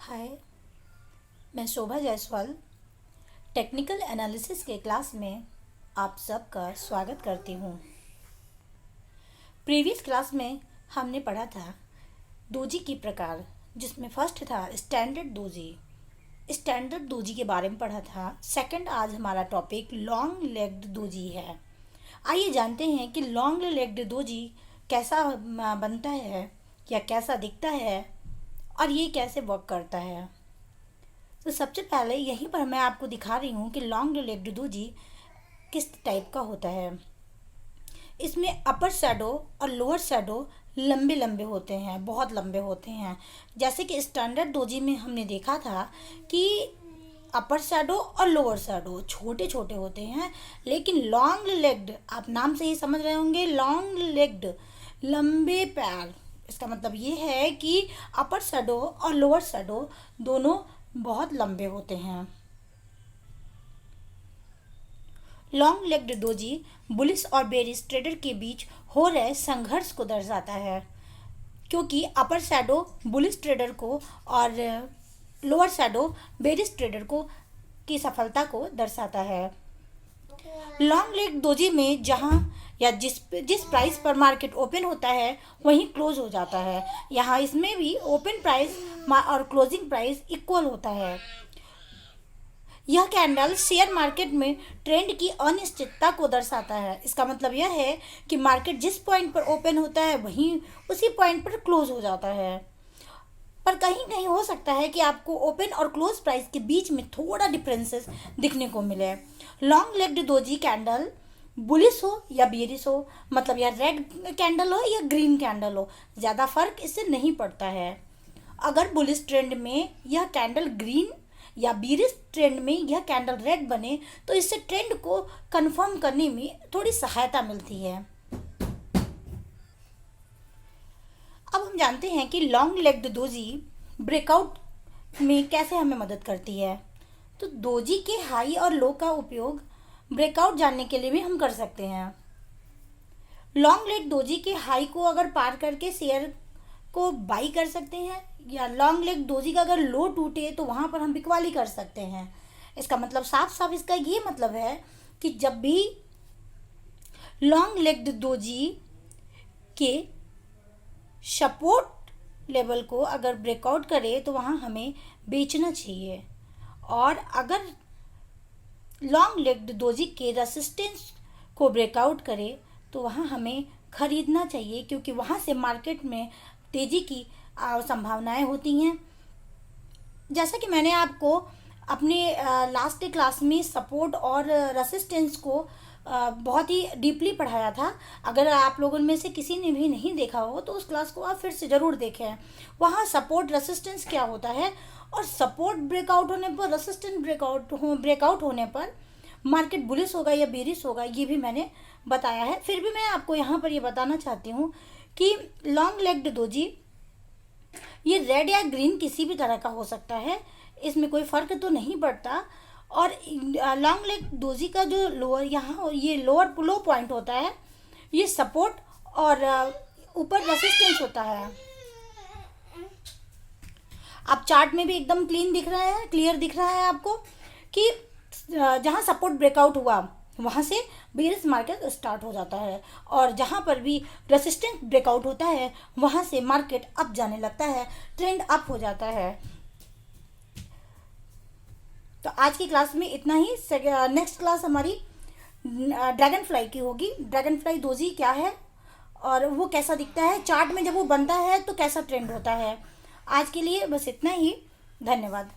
हाय, मैं शोभा Jaiswal technical analysis के class में आप सबका स्वागत करती हूँ। प्रीवियस क्लास में हमने पढ़ा था दोजी की प्रकार, जिसमें फर्स्ट था स्टैंडर्ड दोजी। स्टैंडर्ड दोजी के बारे में पढ़ा था। सेकंड आज हमारा टॉपिक लॉन्ग लेग्ड दोजी है। आइए जानते हैं कि लॉन्ग लेग्ड दोजी कैसा बनता है या कैसा दिखता है और ये कैसे वर्क करता है। तो सबसे पहले यहीं पर मैं आपको दिखा रही हूँ कि लॉन्ग लेग्ड दोजी किस टाइप का होता है। इसमें अपर शैडो और लोअर शैडो लंबे लंबे होते हैं, बहुत लंबे होते हैं। जैसे कि स्टैंडर्ड दोजी में हमने देखा था कि अपर शैडो और लोअर शैडो छोटे छोटे होते हैं, लेकिन लॉन्ग लेग्ड, आप नाम से ही समझ रहे होंगे, लॉन्ग लेग्ड लंबे पैर। इसका मतलब ये है कि अपर शैडो और लोअर शैडो दोनों बहुत लंबे होते हैं। लॉन्ग लेग्ड दोजी बुलिश और बेरिश ट्रेडर के बीच हो रहे संघर्ष को दर्शाता है, क्योंकि अपर शैडो बुलिश ट्रेडर को और लोअर शैडो बेरिश ट्रेडर को की सफलता को दर्शाता है। लॉन्ग लेग दोजी में जहां या जिस प्राइस पर मार्केट ओपन होता है वहीं क्लोज हो जाता है। यहाँ इसमें भी ओपन प्राइस और क्लोजिंग प्राइस इक्वल होता है। यह कैंडल शेयर मार्केट में ट्रेंड की अनिश्चितता को दर्शाता है। इसका मतलब यह है कि मार्केट जिस पॉइंट पर ओपन होता है वहीं उसी पॉइंट पर क्लोज हो जाता है। पर कहीं कहीं हो सकता है कि आपको ओपन और क्लोज प्राइस के बीच में थोड़ा डिफरेंसेस दिखने को मिले। Long legged doji candle bullish हो या बेरिश हो, मतलब या रेड कैंडल हो या ग्रीन कैंडल हो, ज़्यादा फर्क इससे नहीं पड़ता है। अगर बुलिश ट्रेंड में यह कैंडल ग्रीन या बेरिश ट्रेंड में यह कैंडल रेड बने तो इससे ट्रेंड को कंफर्म करने में थोड़ी सहायता मिलती है। अब हम जानते हैं कि लॉन्ग लेग्ड दोजी ब्रेकआउट में कैसे हमें मदद करती है। तो दोजी के हाई और लो का उपयोग ब्रेकआउट जानने के लिए भी हम कर सकते हैं। लॉन्ग लेग दोजी के हाई को अगर पार करके शेयर को बाई कर सकते हैं, या लॉन्ग लेग दोजी का अगर लो टूटे तो वहाँ पर हम बिकवाली कर सकते हैं। इसका मतलब साफ साफ इसका ये मतलब है कि जब भी लॉन्ग लेग्ड दोजी के सपोर्ट लेवल को अगर ब्रेकआउट करे तो वहाँ हमें बेचना चाहिए, और अगर लॉन्ग लेग्ड दोजी के रेसिस्टेंस को ब्रेकआउट करे तो वहाँ हमें खरीदना चाहिए, क्योंकि वहाँ से मार्केट में तेज़ी की संभावनाएं होती हैं। जैसा कि मैंने आपको अपने लास्ट क्लास में सपोर्ट और रेसिस्टेंस को बहुत ही डीपली पढ़ाया था। अगर आप लोगों में से किसी ने भी नहीं देखा हो तो उस क्लास को आप फिर से ज़रूर देखें। वहाँ सपोर्ट रेसिस्टेंस क्या होता है, और सपोर्ट ब्रेकआउट होने पर, रेसिस्टेंस ब्रेकआउट होने पर मार्केट बुलिश होगा या बेरिश होगा, ये भी मैंने बताया है। फिर भी मैं आपको यहाँ पर ये बताना चाहती हूँ कि लॉन्ग लेग्ड दोजी ये रेड या ग्रीन किसी भी तरह का हो सकता है, इसमें कोई फ़र्क तो नहीं पड़ता। और लॉन्ग लेग दोजी का जो लोअर यहाँ और ये लोअर लो पॉइंट होता है, ये सपोर्ट और ऊपर रेसिस्टेंस होता है। आप चार्ट में भी एकदम क्लियर दिख रहा है आपको कि जहाँ सपोर्ट ब्रेकआउट हुआ वहाँ से बेरिश मार्केट स्टार्ट हो जाता है, और जहाँ पर भी रेसिस्टेंस ब्रेकआउट होता है वहाँ से मार्केट अप जाने लगता है, ट्रेंड अप हो जाता है। तो आज की क्लास में इतना ही। नेक्स्ट क्लास हमारी ड्रैगन फ्लाई की होगी। ड्रैगन फ्लाई दोजी क्या है और वो कैसा दिखता है, चार्ट में जब वो बनता है तो कैसा ट्रेंड होता है। आज के लिए बस इतना ही। धन्यवाद।